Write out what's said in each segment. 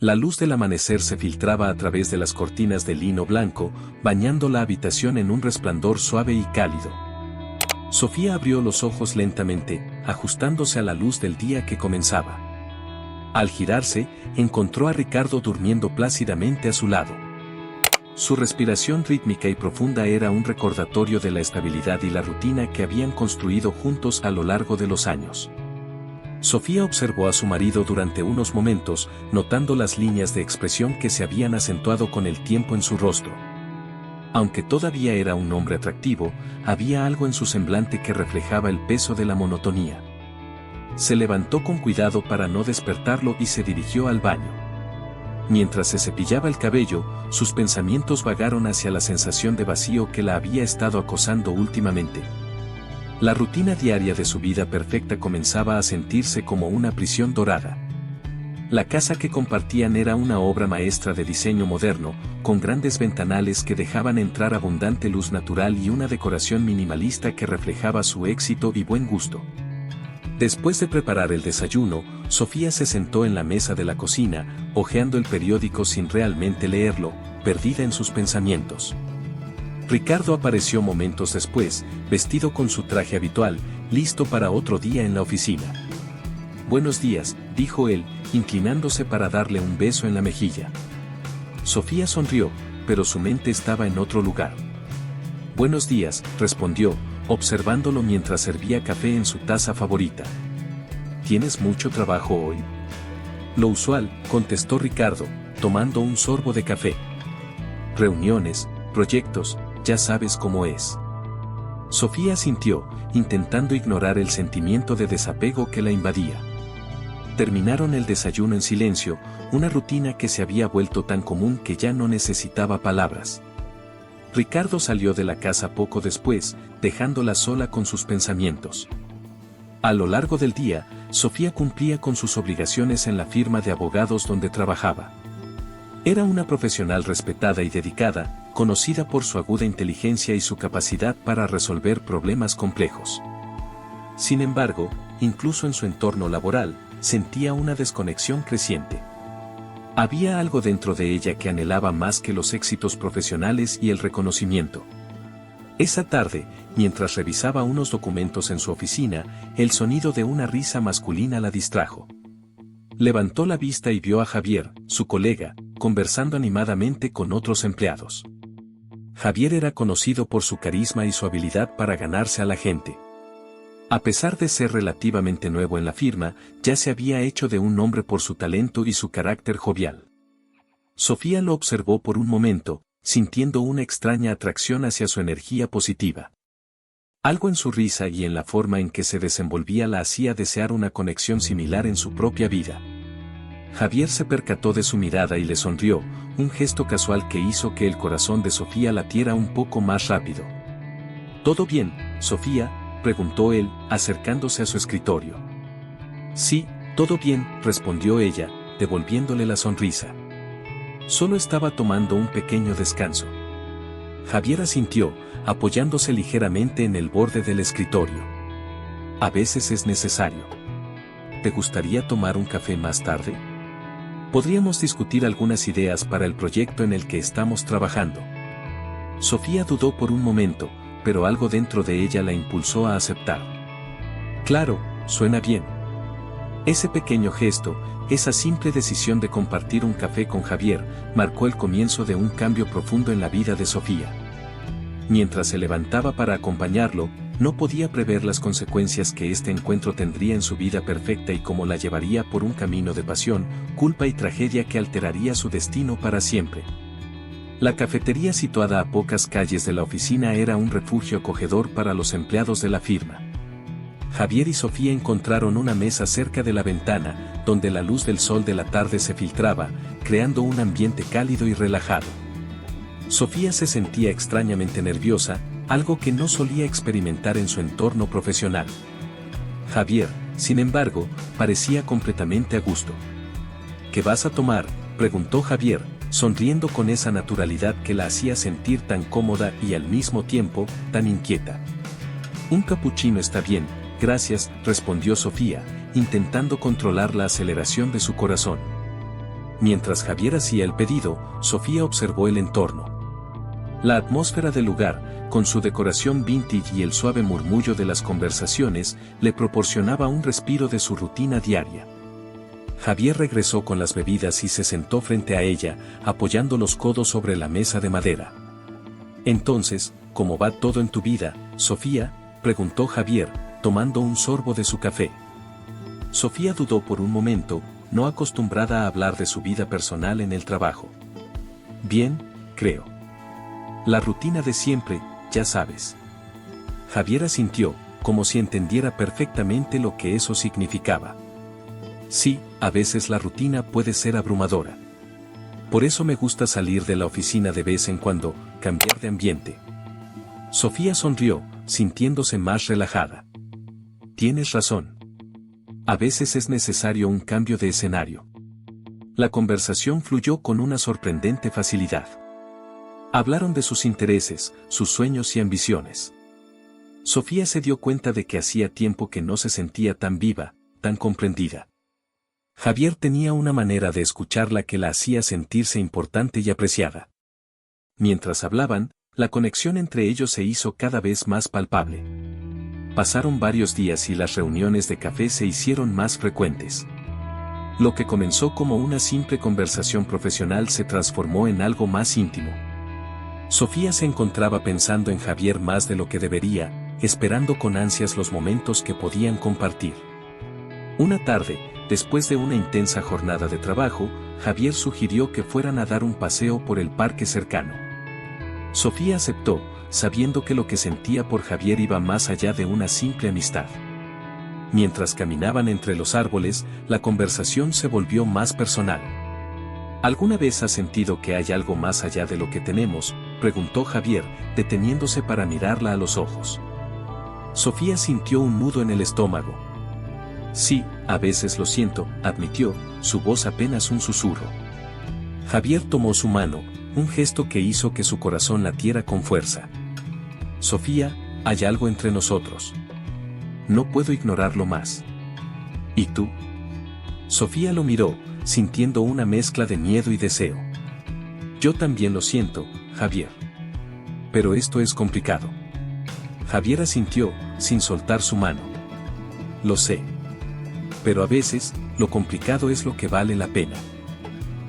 La luz del amanecer se filtraba a través de las cortinas de lino blanco, bañando la habitación en un resplandor suave y cálido. Sofía abrió los ojos lentamente, ajustándose a la luz del día que comenzaba. Al girarse, encontró a Ricardo durmiendo plácidamente a su lado. Su respiración rítmica y profunda era un recordatorio de la estabilidad y la rutina que habían construido juntos a lo largo de los años. Sofía observó a su marido durante unos momentos, notando las líneas de expresión que se habían acentuado con el tiempo en su rostro. Aunque todavía era un hombre atractivo, había algo en su semblante que reflejaba el peso de la monotonía. Se levantó con cuidado para no despertarlo y se dirigió al baño. Mientras se cepillaba el cabello, sus pensamientos vagaron hacia la sensación de vacío que la había estado acosando últimamente. La rutina diaria de su vida perfecta comenzaba a sentirse como una prisión dorada. La casa que compartían era una obra maestra de diseño moderno, con grandes ventanales que dejaban entrar abundante luz natural y una decoración minimalista que reflejaba su éxito y buen gusto. Después de preparar el desayuno, Sofía se sentó en la mesa de la cocina, hojeando el periódico sin realmente leerlo, perdida en sus pensamientos. Ricardo apareció momentos después, vestido con su traje habitual, listo para otro día en la oficina. «Buenos días», dijo él, inclinándose para darle un beso en la mejilla. Sofía sonrió, pero su mente estaba en otro lugar. «Buenos días», respondió, observándolo mientras servía café en su taza favorita. «¿Tienes mucho trabajo hoy?» «Lo usual», contestó Ricardo, tomando un sorbo de café. «Reuniones, proyectos, ya sabes cómo es». Sofía asintió, intentando ignorar el sentimiento de desapego que la invadía. Terminaron el desayuno en silencio, una rutina que se había vuelto tan común que ya no necesitaba palabras. Ricardo salió de la casa poco después, dejándola sola con sus pensamientos. A lo largo del día, Sofía cumplía con sus obligaciones en la firma de abogados donde trabajaba. Era una profesional respetada y dedicada, conocida por su aguda inteligencia y su capacidad para resolver problemas complejos. Sin embargo, incluso en su entorno laboral, sentía una desconexión creciente. Había algo dentro de ella que anhelaba más que los éxitos profesionales y el reconocimiento. Esa tarde, mientras revisaba unos documentos en su oficina, el sonido de una risa masculina la distrajo. Levantó la vista y vio a Javier, su colega, conversando animadamente con otros empleados. Javier era conocido por su carisma y su habilidad para ganarse a la gente. A pesar de ser relativamente nuevo en la firma, ya se había hecho de un nombre por su talento y su carácter jovial. Sofía lo observó por un momento, sintiendo una extraña atracción hacia su energía positiva. Algo en su risa y en la forma en que se desenvolvía la hacía desear una conexión similar en su propia vida. Javier se percató de su mirada y le sonrió, un gesto casual que hizo que el corazón de Sofía latiera un poco más rápido. «¿Todo bien, Sofía?», preguntó él, acercándose a su escritorio. «Sí, todo bien», respondió ella, devolviéndole la sonrisa. Solo estaba tomando un pequeño descanso. Javier asintió, apoyándose ligeramente en el borde del escritorio. «A veces es necesario. ¿Te gustaría tomar un café más tarde? Podríamos discutir algunas ideas para el proyecto en el que estamos trabajando». Sofía dudó por un momento, pero algo dentro de ella la impulsó a aceptar. «Claro, suena bien». Ese pequeño gesto, esa simple decisión de compartir un café con Javier, marcó el comienzo de un cambio profundo en la vida de Sofía. Mientras se levantaba para acompañarlo, no podía prever las consecuencias que este encuentro tendría en su vida perfecta y cómo la llevaría por un camino de pasión, culpa y tragedia que alteraría su destino para siempre. La cafetería situada a pocas calles de la oficina era un refugio acogedor para los empleados de la firma. Javier y Sofía encontraron una mesa cerca de la ventana, donde la luz del sol de la tarde se filtraba, creando un ambiente cálido y relajado. Sofía se sentía extrañamente nerviosa, algo que no solía experimentar en su entorno profesional. Javier, sin embargo, parecía completamente a gusto. «¿Qué vas a tomar?», preguntó Javier, sonriendo con esa naturalidad que la hacía sentir tan cómoda y al mismo tiempo, tan inquieta. «Un capuchino está bien, gracias», respondió Sofía, intentando controlar la aceleración de su corazón. Mientras Javier hacía el pedido, Sofía observó el entorno. La atmósfera del lugar, con su decoración vintage y el suave murmullo de las conversaciones, le proporcionaba un respiro de su rutina diaria. Javier regresó con las bebidas y se sentó frente a ella, apoyando los codos sobre la mesa de madera. Entonces, ¿cómo va todo en tu vida, Sofía?, preguntó Javier, tomando un sorbo de su café. Sofía dudó por un momento, no acostumbrada a hablar de su vida personal en el trabajo. Bien, creo. La rutina de siempre, ya sabes. Javier asintió, como si entendiera perfectamente lo que eso significaba. Sí, a veces la rutina puede ser abrumadora. Por eso me gusta salir de la oficina de vez en cuando, cambiar de ambiente. Sofía sonrió, sintiéndose más relajada. Tienes razón. A veces es necesario un cambio de escenario. La conversación fluyó con una sorprendente facilidad. Hablaron de sus intereses, sus sueños y ambiciones. Sofía se dio cuenta de que hacía tiempo que no se sentía tan viva, tan comprendida. Javier tenía una manera de escucharla que la hacía sentirse importante y apreciada. Mientras hablaban, la conexión entre ellos se hizo cada vez más palpable. Pasaron varios días y las reuniones de café se hicieron más frecuentes. Lo que comenzó como una simple conversación profesional se transformó en algo más íntimo. Sofía se encontraba pensando en Javier más de lo que debería, esperando con ansias los momentos que podían compartir. Una tarde, después de una intensa jornada de trabajo, Javier sugirió que fueran a dar un paseo por el parque cercano. Sofía aceptó, sabiendo que lo que sentía por Javier iba más allá de una simple amistad. Mientras caminaban entre los árboles, la conversación se volvió más personal. ¿Alguna vez has sentido que hay algo más allá de lo que tenemos?, preguntó Javier, deteniéndose para mirarla a los ojos. Sofía sintió un nudo en el estómago. Sí, a veces lo siento, admitió, su voz apenas un susurro. Javier tomó su mano, un gesto que hizo que su corazón latiera con fuerza. Sofía, hay algo entre nosotros. No puedo ignorarlo más. ¿Y tú? Sofía lo miró, sintiendo una mezcla de miedo y deseo. Yo también lo siento, Javier. Pero esto es complicado. Javier asintió, sin soltar su mano. Lo sé. Pero a veces, lo complicado es lo que vale la pena.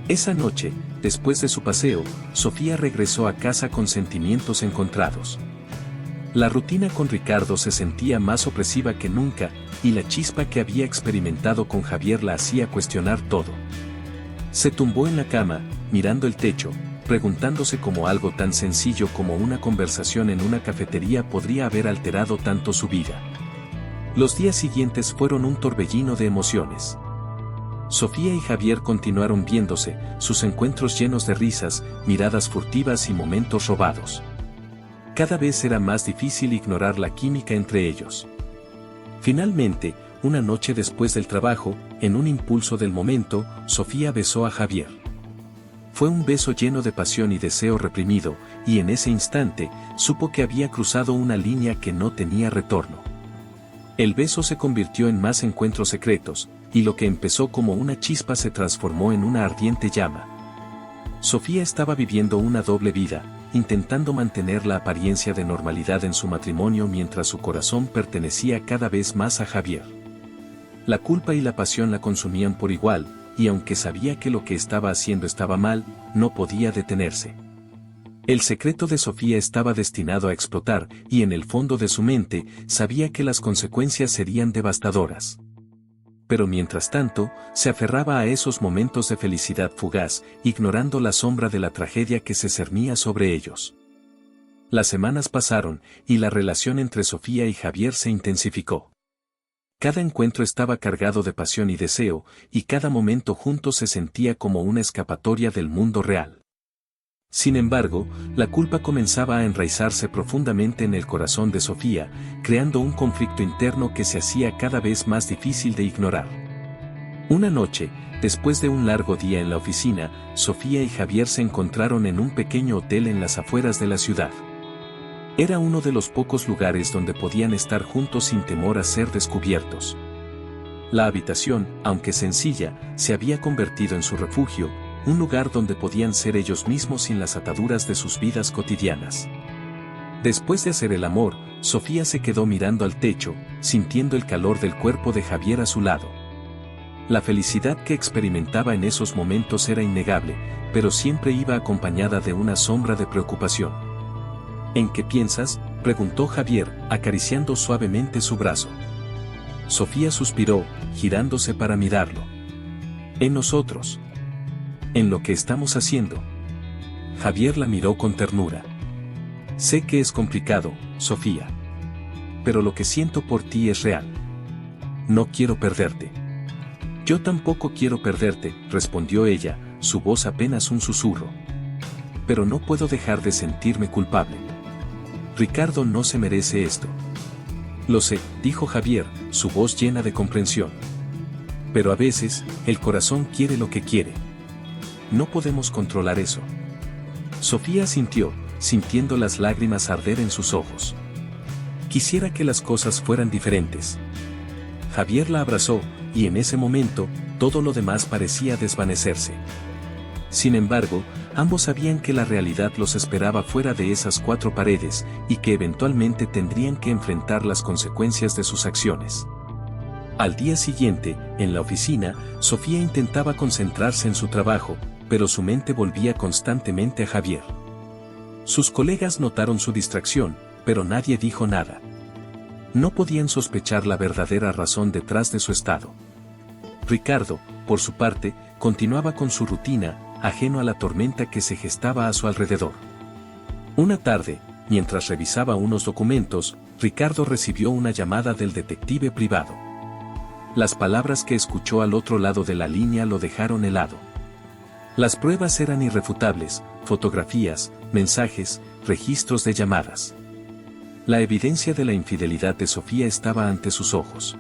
Esa noche, después de su paseo, Sofía regresó a casa con sentimientos encontrados. La rutina con Ricardo se sentía más opresiva que nunca, y la chispa que había experimentado con Javier la hacía cuestionar todo. Se tumbó en la cama, mirando el techo, preguntándose cómo algo tan sencillo como una conversación en una cafetería podría haber alterado tanto su vida. Los días siguientes fueron un torbellino de emociones. Sofía y Javier continuaron viéndose, sus encuentros llenos de risas, miradas furtivas y momentos robados. Cada vez era más difícil ignorar la química entre ellos. Finalmente, una noche después del trabajo, en un impulso del momento, Sofía besó a Javier. Fue un beso lleno de pasión y deseo reprimido, y en ese instante, supo que había cruzado una línea que no tenía retorno. El beso se convirtió en más encuentros secretos, y lo que empezó como una chispa se transformó en una ardiente llama. Sofía estaba viviendo una doble vida, intentando mantener la apariencia de normalidad en su matrimonio mientras su corazón pertenecía cada vez más a Javier. La culpa y la pasión la consumían por igual, y aunque sabía que lo que estaba haciendo estaba mal, no podía detenerse. El secreto de Sofía estaba destinado a explotar, y en el fondo de su mente, sabía que las consecuencias serían devastadoras. Pero mientras tanto, se aferraba a esos momentos de felicidad fugaz, ignorando la sombra de la tragedia que se cernía sobre ellos. Las semanas pasaron, y la relación entre Sofía y Javier se intensificó. Cada encuentro estaba cargado de pasión y deseo, y cada momento juntos se sentía como una escapatoria del mundo real. Sin embargo, la culpa comenzaba a enraizarse profundamente en el corazón de Sofía, creando un conflicto interno que se hacía cada vez más difícil de ignorar. Una noche, después de un largo día en la oficina, Sofía y Javier se encontraron en un pequeño hotel en las afueras de la ciudad. Era uno de los pocos lugares donde podían estar juntos sin temor a ser descubiertos. La habitación, aunque sencilla, se había convertido en su refugio, un lugar donde podían ser ellos mismos sin las ataduras de sus vidas cotidianas. Después de hacer el amor, Sofía se quedó mirando al techo, sintiendo el calor del cuerpo de Javier a su lado. La felicidad que experimentaba en esos momentos era innegable, pero siempre iba acompañada de una sombra de preocupación. ¿En qué piensas?, preguntó Javier, acariciando suavemente su brazo. Sofía suspiró, girándose para mirarlo. En nosotros. En lo que estamos haciendo. Javier la miró con ternura. Sé que es complicado, Sofía. Pero lo que siento por ti es real. No quiero perderte. Yo tampoco quiero perderte, respondió ella, su voz apenas un susurro. Pero no puedo dejar de sentirme culpable. Ricardo no se merece esto. Lo sé, dijo Javier, su voz llena de comprensión. Pero a veces, el corazón quiere lo que quiere. No podemos controlar eso. Sofía asintió, sintiendo las lágrimas arder en sus ojos. Quisiera que las cosas fueran diferentes. Javier la abrazó, y en ese momento, todo lo demás parecía desvanecerse. Sin embargo, ambos sabían que la realidad los esperaba fuera de esas cuatro paredes, y que eventualmente tendrían que enfrentar las consecuencias de sus acciones. Al día siguiente, en la oficina, Sofía intentaba concentrarse en su trabajo, pero su mente volvía constantemente a Javier. Sus colegas notaron su distracción, pero nadie dijo nada. No podían sospechar la verdadera razón detrás de su estado. Ricardo, por su parte, continuaba con su rutina, ajeno a la tormenta que se gestaba a su alrededor. Una tarde, mientras revisaba unos documentos, Ricardo recibió una llamada del detective privado. Las palabras que escuchó al otro lado de la línea lo dejaron helado. Las pruebas eran irrefutables, fotografías, mensajes, registros de llamadas. La evidencia de la infidelidad de Sofía estaba ante sus ojos.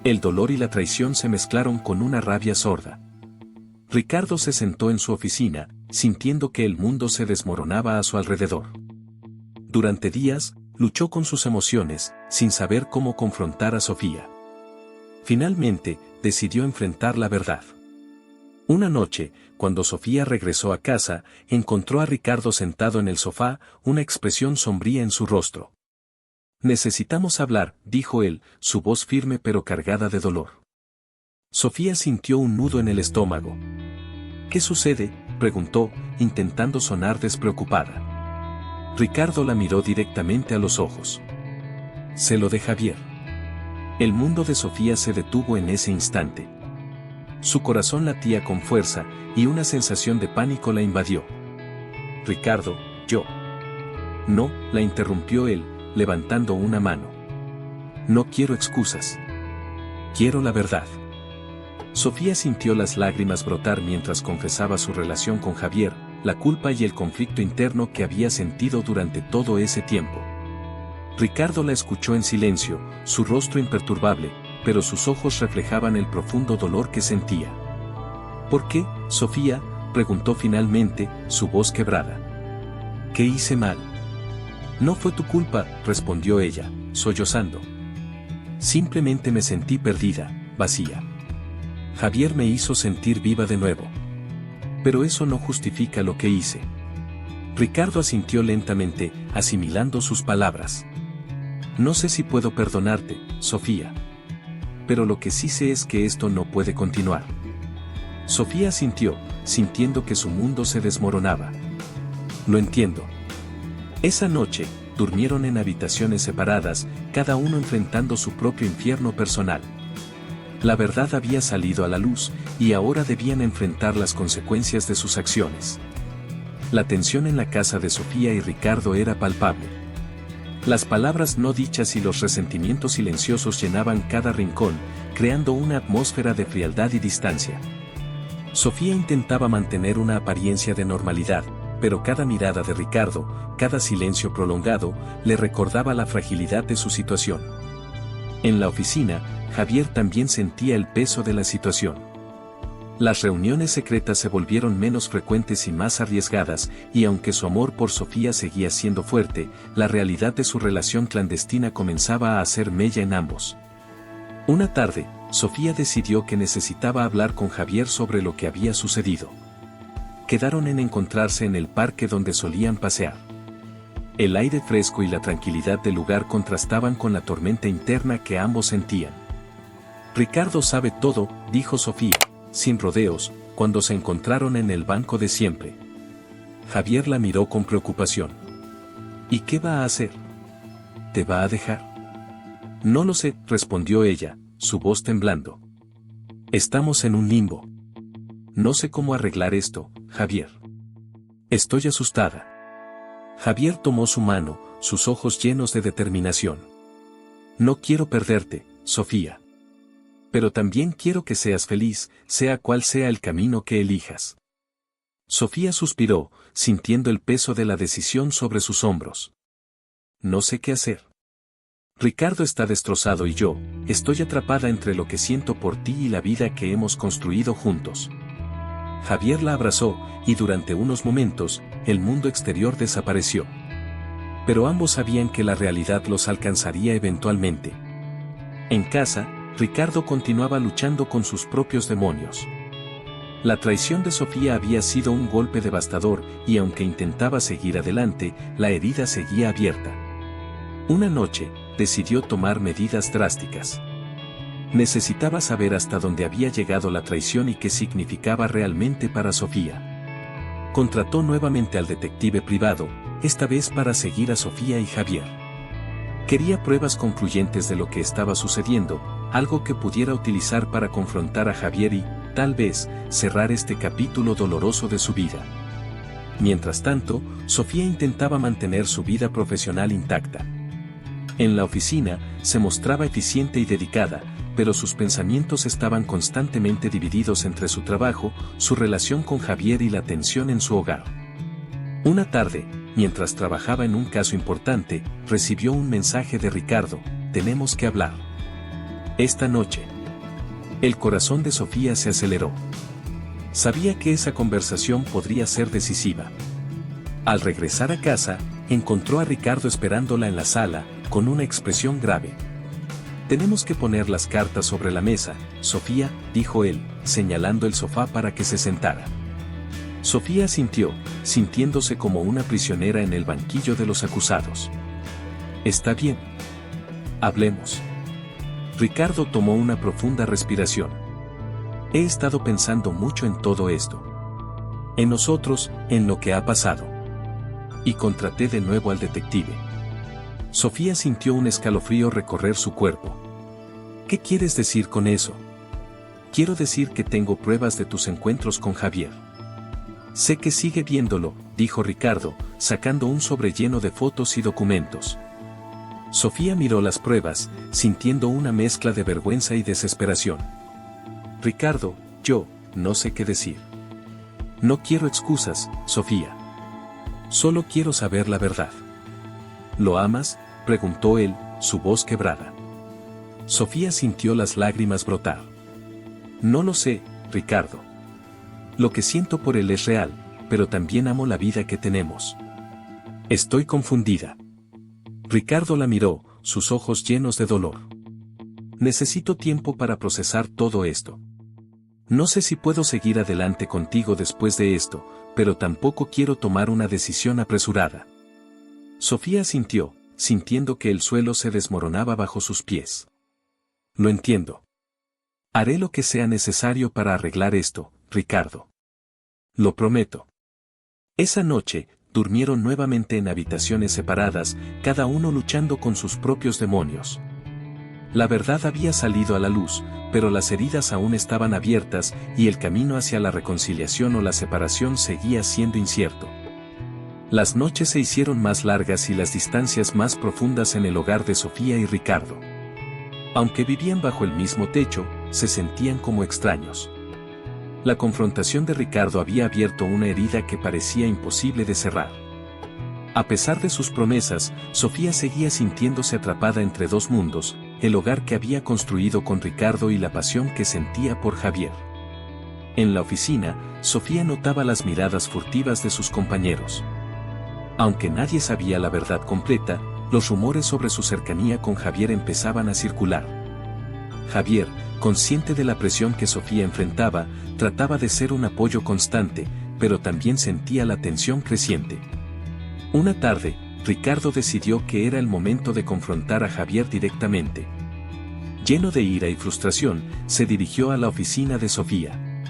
El dolor y la traición se mezclaron con una rabia sorda. Ricardo se sentó en su oficina, sintiendo que el mundo se desmoronaba a su alrededor. Durante días, luchó con sus emociones, sin saber cómo confrontar a Sofía. Finalmente, decidió enfrentar la verdad. Una noche, cuando Sofía regresó a casa, encontró a Ricardo sentado en el sofá, una expresión sombría en su rostro. Necesitamos hablar, dijo él, su voz firme pero cargada de dolor. Sofía sintió un nudo en el estómago. ¿Qué sucede?, preguntó, intentando sonar despreocupada. Ricardo la miró directamente a los ojos. Se lo de Javier. El mundo de Sofía se detuvo en ese instante. Su corazón latía con fuerza, y una sensación de pánico la invadió. Ricardo, yo. No, la interrumpió él, levantando una mano. No quiero excusas. Quiero la verdad. Sofía sintió las lágrimas brotar mientras confesaba su relación con Javier, la culpa y el conflicto interno que había sentido durante todo ese tiempo. Ricardo la escuchó en silencio, su rostro imperturbable, pero sus ojos reflejaban el profundo dolor que sentía. ¿Por qué, Sofía?, preguntó finalmente, su voz quebrada. ¿Qué hice mal? No fue tu culpa, respondió ella, sollozando. Simplemente me sentí perdida, vacía. Javier me hizo sentir viva de nuevo. Pero eso no justifica lo que hice. Ricardo asintió lentamente, asimilando sus palabras. No sé si puedo perdonarte, Sofía. Pero lo que sí sé es que esto no puede continuar. Sofía asintió, sintiendo que su mundo se desmoronaba. Lo entiendo. Esa noche, durmieron en habitaciones separadas, cada uno enfrentando su propio infierno personal. La verdad había salido a la luz, y ahora debían enfrentar las consecuencias de sus acciones. La tensión en la casa de Sofía y Ricardo era palpable. Las palabras no dichas y los resentimientos silenciosos llenaban cada rincón, creando una atmósfera de frialdad y distancia. Sofía intentaba mantener una apariencia de normalidad, pero cada mirada de Ricardo, cada silencio prolongado, le recordaba la fragilidad de su situación. En la oficina, Javier también sentía el peso de la situación. Las reuniones secretas se volvieron menos frecuentes y más arriesgadas, y aunque su amor por Sofía seguía siendo fuerte, la realidad de su relación clandestina comenzaba a hacer mella en ambos. Una tarde, Sofía decidió que necesitaba hablar con Javier sobre lo que había sucedido. quedaron en encontrarse en el parque donde solían pasear. El aire fresco y la tranquilidad del lugar contrastaban con la tormenta interna que ambos sentían. Ricardo sabe todo, dijo Sofía, sin rodeos, cuando se encontraron en el banco de siempre. Javier la miró con preocupación. ¿Y qué va a hacer? ¿Te va a dejar? No lo sé, respondió ella, su voz temblando. Estamos en un limbo. No sé cómo arreglar esto, Javier. Estoy asustada. Javier tomó su mano, sus ojos llenos de determinación. No quiero perderte, Sofía. Pero también quiero que seas feliz, sea cual sea el camino que elijas. Sofía suspiró, sintiendo el peso de la decisión sobre sus hombros. No sé qué hacer. Ricardo está destrozado y yo, estoy atrapada entre lo que siento por ti y la vida que hemos construido juntos. Javier la abrazó, y durante unos momentos, el mundo exterior desapareció. Pero ambos sabían que la realidad los alcanzaría eventualmente. En casa, Ricardo continuaba luchando con sus propios demonios. La traición de Sofía había sido un golpe devastador, y aunque intentaba seguir adelante, la herida seguía abierta. Una noche, decidió tomar medidas drásticas. Necesitaba saber hasta dónde había llegado la traición y qué significaba realmente para Sofía. Contrató nuevamente al detective privado, esta vez para seguir a Sofía y Javier. Quería pruebas concluyentes de lo que estaba sucediendo, algo que pudiera utilizar para confrontar a Javier y, tal vez, cerrar este capítulo doloroso de su vida. Mientras tanto, Sofía intentaba mantener su vida profesional intacta. En la oficina, se mostraba eficiente y dedicada, pero sus pensamientos estaban constantemente divididos entre su trabajo, su relación con Javier y la tensión en su hogar. Una tarde, mientras trabajaba en un caso importante, recibió un mensaje de Ricardo: tenemos que hablar. Esta noche. El corazón de Sofía se aceleró. Sabía que esa conversación podría ser decisiva. Al regresar a casa, encontró a Ricardo esperándola en la sala, con una expresión grave. Tenemos que poner las cartas sobre la mesa, Sofía, dijo él, señalando el sofá para que se sentara. Sofía asintió, sintiéndose como una prisionera en el banquillo de los acusados. Está bien. Hablemos. Ricardo tomó una profunda respiración. He estado pensando mucho en todo esto. En nosotros, en lo que ha pasado. Y contraté de nuevo al detective. Sofía sintió un escalofrío recorrer su cuerpo. ¿Qué quieres decir con eso? Quiero decir que tengo pruebas de tus encuentros con Javier. Sé que sigue viéndolo, dijo Ricardo, sacando un sobre lleno de fotos y documentos. Sofía miró las pruebas, sintiendo una mezcla de vergüenza y desesperación. Ricardo, yo, no sé qué decir. No quiero excusas, Sofía. Solo quiero saber la verdad. ¿Lo amas?, preguntó él, su voz quebrada. Sofía sintió las lágrimas brotar. No lo sé, Ricardo. Lo que siento por él es real, pero también amo la vida que tenemos. Estoy confundida. Ricardo la miró, sus ojos llenos de dolor. Necesito tiempo para procesar todo esto. No sé si puedo seguir adelante contigo después de esto, pero tampoco quiero tomar una decisión apresurada. Sofía asintió, sintiendo que el suelo se desmoronaba bajo sus pies. Lo entiendo. Haré lo que sea necesario para arreglar esto, Ricardo. Lo prometo. Esa noche, durmieron nuevamente en habitaciones separadas, cada uno luchando con sus propios demonios. La verdad había salido a la luz, pero las heridas aún estaban abiertas, y el camino hacia la reconciliación o la separación seguía siendo incierto. Las noches se hicieron más largas y las distancias más profundas en el hogar de Sofía y Ricardo. Aunque vivían bajo el mismo techo, se sentían como extraños. La confrontación de Ricardo había abierto una herida que parecía imposible de cerrar. A pesar de sus promesas, Sofía seguía sintiéndose atrapada entre dos mundos, el hogar que había construido con Ricardo y la pasión que sentía por Javier. En la oficina, Sofía notaba las miradas furtivas de sus compañeros. Aunque nadie sabía la verdad completa, los rumores sobre su cercanía con Javier empezaban a circular. Javier, consciente de la presión que Sofía enfrentaba, trataba de ser un apoyo constante, pero también sentía la tensión creciente. Una tarde, Ricardo decidió que era el momento de confrontar a Javier directamente. Lleno de ira y frustración, se dirigió a la oficina de Sofía.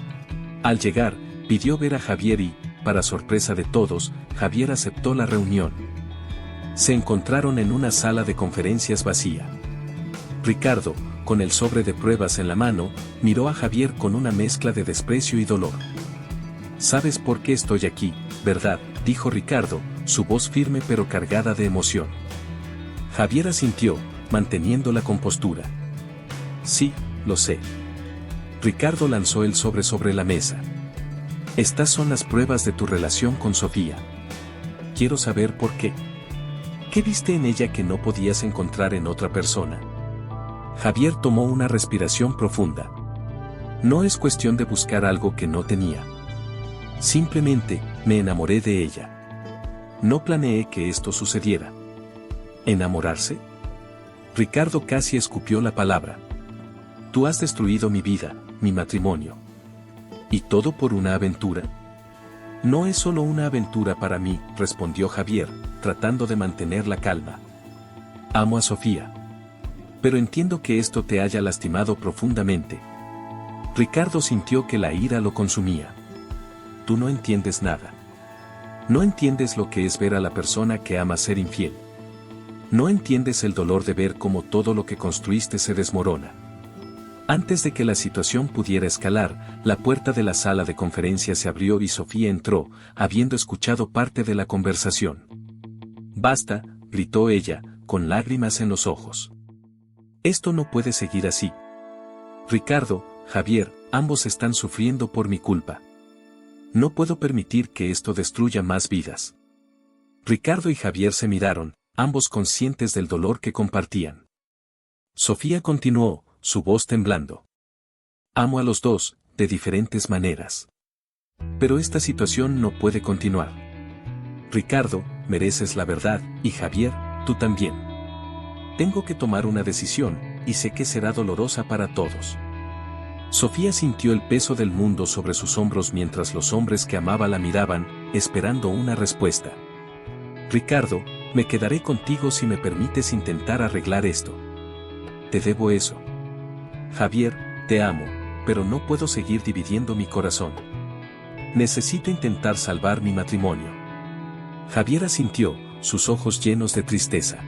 Al llegar, pidió ver a Javier y, para sorpresa de todos, Javier aceptó la reunión. Se encontraron en una sala de conferencias vacía. Ricardo, con el sobre de pruebas en la mano, miró a Javier con una mezcla de desprecio y dolor. «¿Sabes por qué estoy aquí, verdad?», dijo Ricardo, su voz firme pero cargada de emoción. Javier asintió, manteniendo la compostura. «Sí, lo sé». Ricardo lanzó el sobre la mesa. «Estas son las pruebas de tu relación con Sofía. Quiero saber por qué. ¿Qué viste en ella que no podías encontrar en otra persona?». Javier tomó una respiración profunda. «No es cuestión de buscar algo que no tenía. Simplemente, me enamoré de ella. No planeé que esto sucediera». ¿Enamorarse? Ricardo casi escupió la palabra. «Tú has destruido mi vida, mi matrimonio. ¿Y todo por una aventura?». «No es solo una aventura para mí», respondió Javier, tratando de mantener la calma. «Amo a Sofía. Pero entiendo que esto te haya lastimado profundamente». Ricardo sintió que la ira lo consumía. «Tú no entiendes nada. No entiendes lo que es ver a la persona que ama ser infiel. No entiendes el dolor de ver cómo todo lo que construiste se desmorona». Antes de que la situación pudiera escalar, la puerta de la sala de conferencias se abrió y Sofía entró, habiendo escuchado parte de la conversación. «Basta», gritó ella, con lágrimas en los ojos. «Esto no puede seguir así. Ricardo, Javier, ambos están sufriendo por mi culpa. No puedo permitir que esto destruya más vidas». Ricardo y Javier se miraron, ambos conscientes del dolor que compartían. Sofía continuó, su voz temblando. «Amo a los dos, de diferentes maneras. Pero esta situación no puede continuar. Ricardo, mereces la verdad, y Javier, tú también. Tengo que tomar una decisión, y sé que será dolorosa para todos». Sofía sintió el peso del mundo sobre sus hombros mientras los hombres que amaba la miraban, esperando una respuesta. «Ricardo, me quedaré contigo si me permites intentar arreglar esto. Te debo eso. Javier, te amo, pero no puedo seguir dividiendo mi corazón. Necesito intentar salvar mi matrimonio». Javier asintió, sus ojos llenos de tristeza.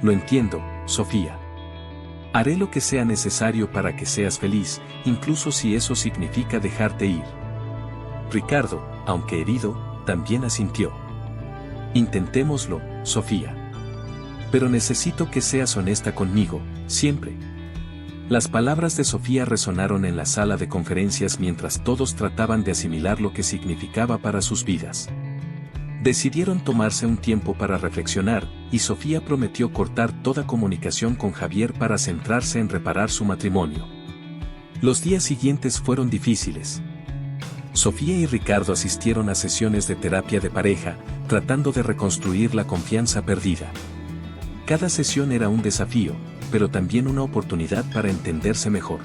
«Lo entiendo, Sofía. Haré lo que sea necesario para que seas feliz, incluso si eso significa dejarte ir». Ricardo, aunque herido, también asintió. «Intentémoslo, Sofía. Pero necesito que seas honesta conmigo, siempre». Las palabras de Sofía resonaron en la sala de conferencias mientras todos trataban de asimilar lo que significaba para sus vidas. Decidieron tomarse un tiempo para reflexionar, y Sofía prometió cortar toda comunicación con Javier para centrarse en reparar su matrimonio. Los días siguientes fueron difíciles. Sofía y Ricardo asistieron a sesiones de terapia de pareja, tratando de reconstruir la confianza perdida. Cada sesión era un desafío, pero también una oportunidad para entenderse mejor.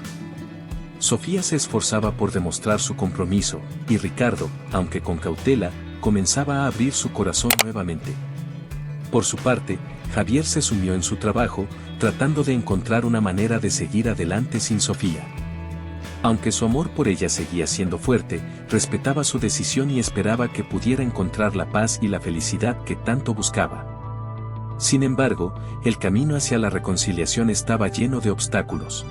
Sofía se esforzaba por demostrar su compromiso, y Ricardo, aunque con cautela, comenzaba a abrir su corazón nuevamente. Por su parte, Javier se sumió en su trabajo, tratando de encontrar una manera de seguir adelante sin Sofía. Aunque su amor por ella seguía siendo fuerte, respetaba su decisión y esperaba que pudiera encontrar la paz y la felicidad que tanto buscaba. Sin embargo, el camino hacia la reconciliación estaba lleno de obstáculos.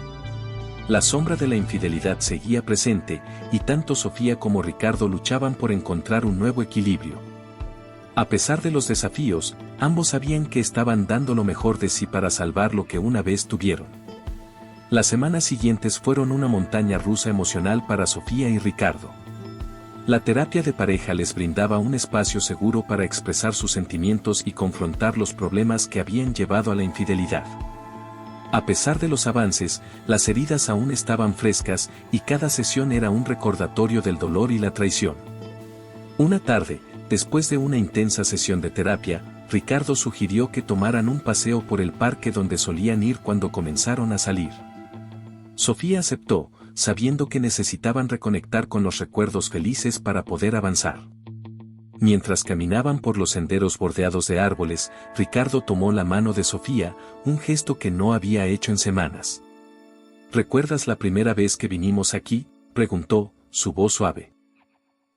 La sombra de la infidelidad seguía presente, y tanto Sofía como Ricardo luchaban por encontrar un nuevo equilibrio. A pesar de los desafíos, ambos sabían que estaban dando lo mejor de sí para salvar lo que una vez tuvieron. Las semanas siguientes fueron una montaña rusa emocional para Sofía y Ricardo. La terapia de pareja les brindaba un espacio seguro para expresar sus sentimientos y confrontar los problemas que habían llevado a la infidelidad. A pesar de los avances, las heridas aún estaban frescas, y cada sesión era un recordatorio del dolor y la traición. Una tarde, después de una intensa sesión de terapia, Ricardo sugirió que tomaran un paseo por el parque donde solían ir cuando comenzaron a salir. Sofía aceptó, sabiendo que necesitaban reconectar con los recuerdos felices para poder avanzar. Mientras caminaban por los senderos bordeados de árboles, Ricardo tomó la mano de Sofía, un gesto que no había hecho en semanas. ¿Recuerdas la primera vez que vinimos aquí?, preguntó, su voz suave.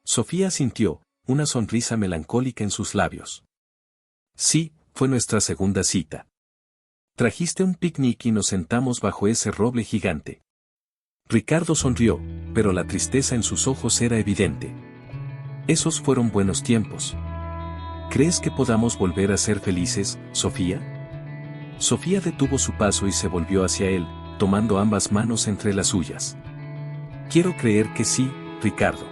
Sofía sintió, una sonrisa melancólica en sus labios. Sí, fue nuestra segunda cita. Trajiste un picnic y nos sentamos bajo ese roble gigante. Ricardo sonrió, pero la tristeza en sus ojos era evidente. Esos fueron buenos tiempos. ¿Crees que podamos volver a ser felices, Sofía? Sofía detuvo su paso y se volvió hacia él, tomando ambas manos entre las suyas. Quiero creer que sí, Ricardo.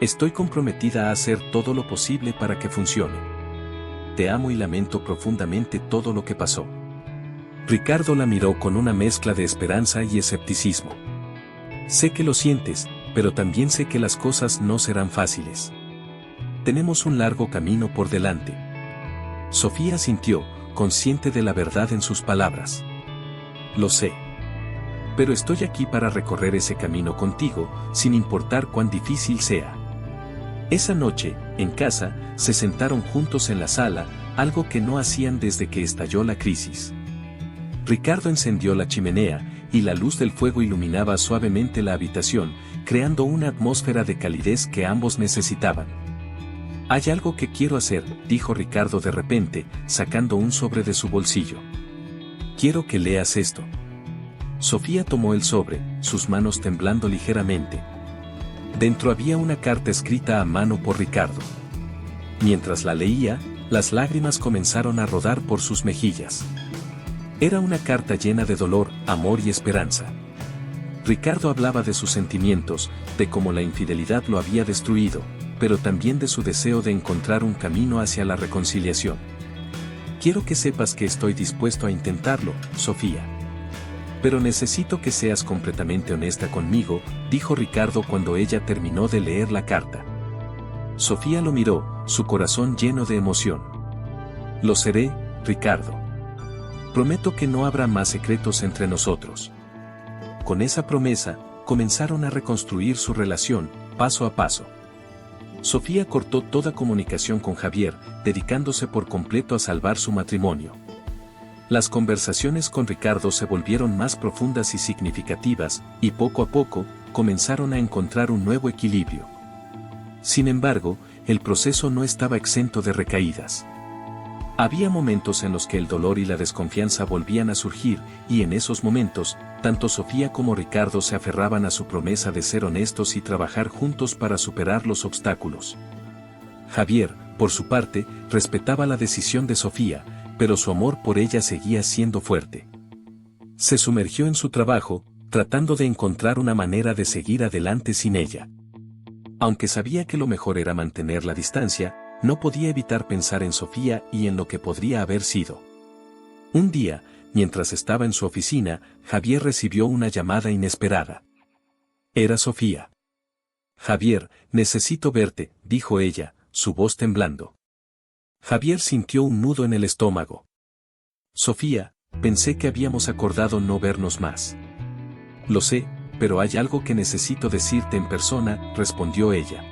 Estoy comprometida a hacer todo lo posible para que funcione. Te amo y lamento profundamente todo lo que pasó. Ricardo la miró con una mezcla de esperanza y escepticismo. Sé que lo sientes, pero también sé que las cosas no serán fáciles. Tenemos un largo camino por delante. Sofía asintió, consciente de la verdad en sus palabras. Lo sé. Pero estoy aquí para recorrer ese camino contigo, sin importar cuán difícil sea. Esa noche, en casa, se sentaron juntos en la sala, algo que no hacían desde que estalló la crisis. Ricardo encendió la chimenea, y la luz del fuego iluminaba suavemente la habitación, creando una atmósfera de calidez que ambos necesitaban. Hay algo que quiero hacer, dijo Ricardo de repente, sacando un sobre de su bolsillo. Quiero que leas esto. Sofía tomó el sobre, sus manos temblando ligeramente. Dentro había una carta escrita a mano por Ricardo. Mientras la leía, las lágrimas comenzaron a rodar por sus mejillas. Era una carta llena de dolor, amor y esperanza. Ricardo hablaba de sus sentimientos, de cómo la infidelidad lo había destruido, pero también de su deseo de encontrar un camino hacia la reconciliación. Quiero que sepas que estoy dispuesto a intentarlo, Sofía. Pero necesito que seas completamente honesta conmigo, dijo Ricardo cuando ella terminó de leer la carta. Sofía lo miró, su corazón lleno de emoción. Lo seré, Ricardo. Prometo que no habrá más secretos entre nosotros. Con esa promesa, comenzaron a reconstruir su relación, paso a paso. Sofía cortó toda comunicación con Javier, dedicándose por completo a salvar su matrimonio. Las conversaciones con Ricardo se volvieron más profundas y significativas, y poco a poco, comenzaron a encontrar un nuevo equilibrio. Sin embargo, el proceso no estaba exento de recaídas. Había momentos en los que el dolor y la desconfianza volvían a surgir, y en esos momentos, tanto Sofía como Ricardo se aferraban a su promesa de ser honestos y trabajar juntos para superar los obstáculos. Javier, por su parte, respetaba la decisión de Sofía, pero su amor por ella seguía siendo fuerte. Se sumergió en su trabajo, tratando de encontrar una manera de seguir adelante sin ella. Aunque sabía que lo mejor era mantener la distancia, no podía evitar pensar en Sofía y en lo que podría haber sido. Un día, mientras estaba en su oficina, Javier recibió una llamada inesperada. Era Sofía. Javier, necesito verte, dijo ella, su voz temblando. Javier sintió un nudo en el estómago. Sofía, pensé que habíamos acordado no vernos más. Lo sé, pero hay algo que necesito decirte en persona, respondió ella.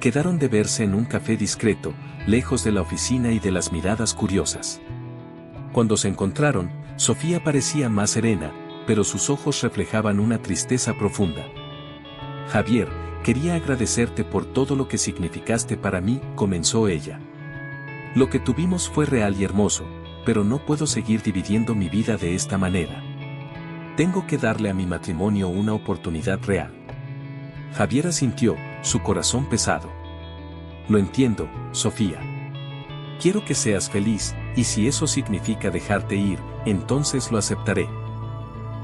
Quedaron de verse en un café discreto, lejos de la oficina y de las miradas curiosas. Cuando se encontraron, Sofía parecía más serena, pero sus ojos reflejaban una tristeza profunda. Javier, quería agradecerte por todo lo que significaste para mí, comenzó ella. Lo que tuvimos fue real y hermoso, pero no puedo seguir dividiendo mi vida de esta manera. Tengo que darle a mi matrimonio una oportunidad real. Javier asintió, su corazón pesado. Lo entiendo, Sofía. Quiero que seas feliz, y si eso significa dejarte ir, entonces lo aceptaré.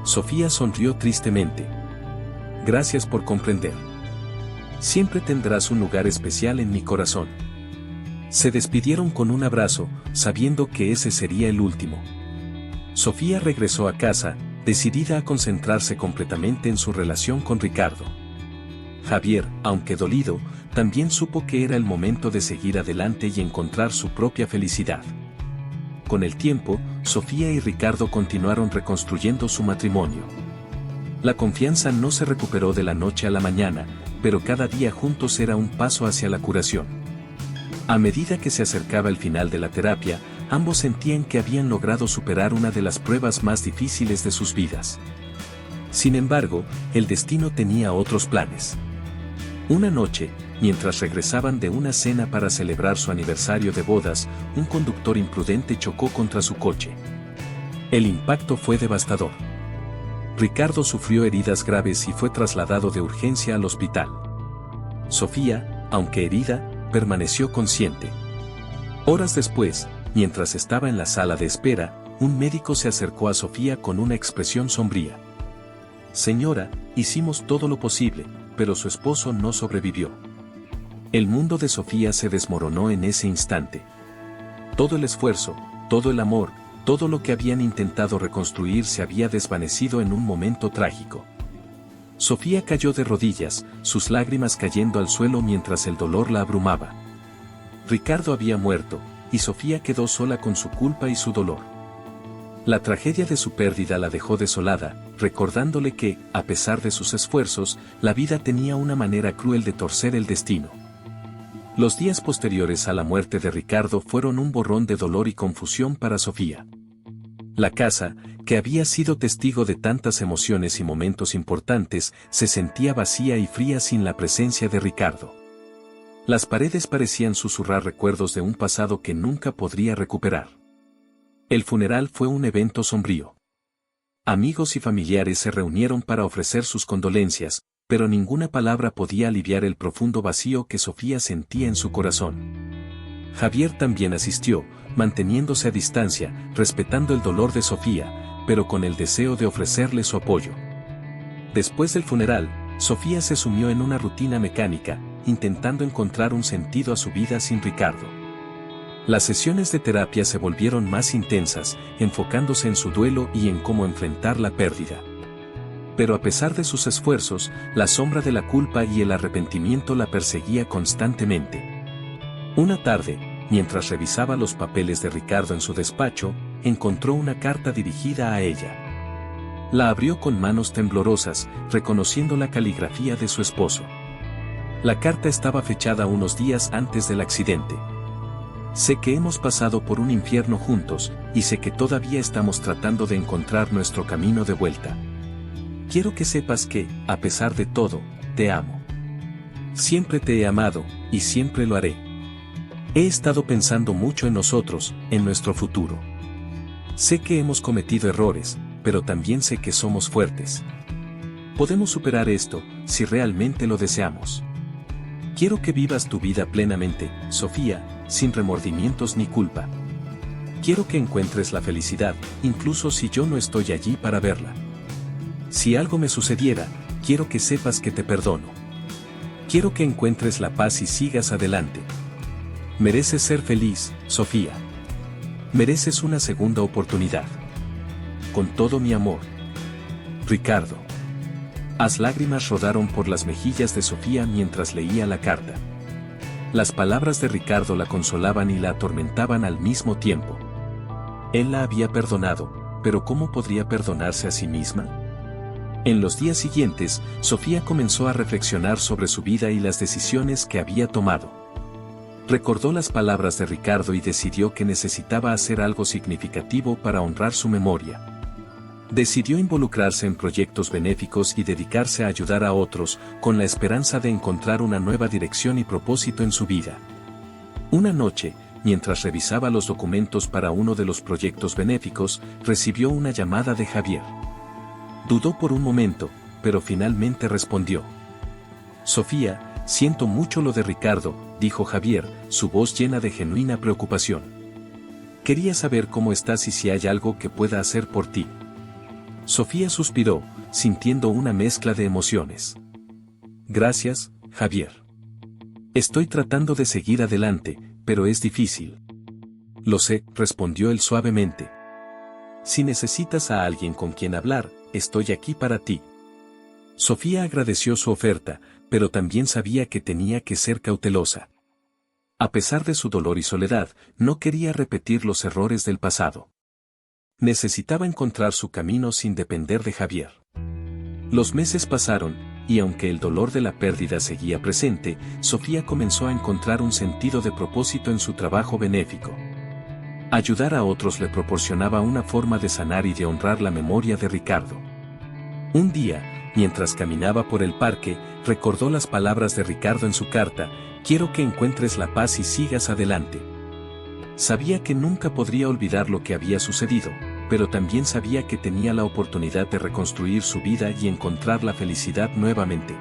Sofía sonrió tristemente. Gracias por comprender. Siempre tendrás un lugar especial en mi corazón. Se despidieron con un abrazo, sabiendo que ese sería el último. Sofía regresó a casa, decidida a concentrarse completamente en su relación con Ricardo. Javier, aunque dolido, también supo que era el momento de seguir adelante y encontrar su propia felicidad. Con el tiempo, Sofía y Ricardo continuaron reconstruyendo su matrimonio. La confianza no se recuperó de la noche a la mañana, pero cada día juntos era un paso hacia la curación. A medida que se acercaba el final de la terapia, ambos sentían que habían logrado superar una de las pruebas más difíciles de sus vidas. Sin embargo, el destino tenía otros planes. Una noche, mientras regresaban de una cena para celebrar su aniversario de bodas, un conductor imprudente chocó contra su coche. El impacto fue devastador. Ricardo sufrió heridas graves y fue trasladado de urgencia al hospital. Sofía, aunque herida, permaneció consciente. Horas después, mientras estaba en la sala de espera, un médico se acercó a Sofía con una expresión sombría. Señora, hicimos todo lo posible, pero su esposo no sobrevivió. El mundo de Sofía se desmoronó en ese instante. Todo el esfuerzo, todo el amor, todo lo que habían intentado reconstruir se había desvanecido en un momento trágico. Sofía cayó de rodillas, sus lágrimas cayendo al suelo mientras el dolor la abrumaba. Ricardo había muerto, y Sofía quedó sola con su culpa y su dolor. La tragedia de su pérdida la dejó desolada, recordándole que, a pesar de sus esfuerzos, la vida tenía una manera cruel de torcer el destino. Los días posteriores a la muerte de Ricardo fueron un borrón de dolor y confusión para Sofía. La casa, que había sido testigo de tantas emociones y momentos importantes, se sentía vacía y fría sin la presencia de Ricardo. Las paredes parecían susurrar recuerdos de un pasado que nunca podría recuperar. El funeral fue un evento sombrío. Amigos y familiares se reunieron para ofrecer sus condolencias, pero ninguna palabra podía aliviar el profundo vacío que Sofía sentía en su corazón. Javier también asistió, manteniéndose a distancia, respetando el dolor de Sofía, pero con el deseo de ofrecerle su apoyo. Después del funeral, Sofía se sumió en una rutina mecánica, intentando encontrar un sentido a su vida sin Ricardo. Las sesiones de terapia se volvieron más intensas, enfocándose en su duelo y en cómo enfrentar la pérdida. Pero a pesar de sus esfuerzos, la sombra de la culpa y el arrepentimiento la perseguía constantemente. Una tarde, mientras revisaba los papeles de Ricardo en su despacho, encontró una carta dirigida a ella. La abrió con manos temblorosas, reconociendo la caligrafía de su esposo. La carta estaba fechada unos días antes del accidente. Sé que hemos pasado por un infierno juntos, y sé que todavía estamos tratando de encontrar nuestro camino de vuelta. Quiero que sepas que, a pesar de todo, te amo. Siempre te he amado, y siempre lo haré. He estado pensando mucho en nosotros, en nuestro futuro. Sé que hemos cometido errores, pero también sé que somos fuertes. Podemos superar esto, si realmente lo deseamos. Quiero que vivas tu vida plenamente, Sofía, sin remordimientos ni culpa. Quiero que encuentres la felicidad, incluso si yo no estoy allí para verla. Si algo me sucediera, quiero que sepas que te perdono. Quiero que encuentres la paz y sigas adelante. Mereces ser feliz, Sofía. Mereces una segunda oportunidad. Con todo mi amor. Ricardo. Las lágrimas rodaron por las mejillas de Sofía mientras leía la carta. Las palabras de Ricardo la consolaban y la atormentaban al mismo tiempo. Él la había perdonado, pero ¿cómo podría perdonarse a sí misma? En los días siguientes, Sofía comenzó a reflexionar sobre su vida y las decisiones que había tomado. Recordó las palabras de Ricardo y decidió que necesitaba hacer algo significativo para honrar su memoria. Decidió involucrarse en proyectos benéficos y dedicarse a ayudar a otros, con la esperanza de encontrar una nueva dirección y propósito en su vida. Una noche, mientras revisaba los documentos para uno de los proyectos benéficos, recibió una llamada de Javier. Dudó por un momento, pero finalmente respondió. Sofía, siento mucho lo de Ricardo, dijo Javier, su voz llena de genuina preocupación. Quería saber cómo estás y si hay algo que pueda hacer por ti. Sofía suspiró, sintiendo una mezcla de emociones. Gracias, Javier. Estoy tratando de seguir adelante, pero es difícil. Lo sé, respondió él suavemente. Si necesitas a alguien con quien hablar, estoy aquí para ti. Sofía agradeció su oferta, pero también sabía que tenía que ser cautelosa. A pesar de su dolor y soledad, no quería repetir los errores del pasado. Necesitaba encontrar su camino sin depender de Javier. Los meses pasaron, y aunque el dolor de la pérdida seguía presente, Sofía comenzó a encontrar un sentido de propósito en su trabajo benéfico. Ayudar a otros le proporcionaba una forma de sanar y de honrar la memoria de Ricardo. Un día, mientras caminaba por el parque, recordó las palabras de Ricardo en su carta: «Quiero que encuentres la paz y sigas adelante». Sabía que nunca podría olvidar lo que había sucedido, pero también sabía que tenía la oportunidad de reconstruir su vida y encontrar la felicidad nuevamente.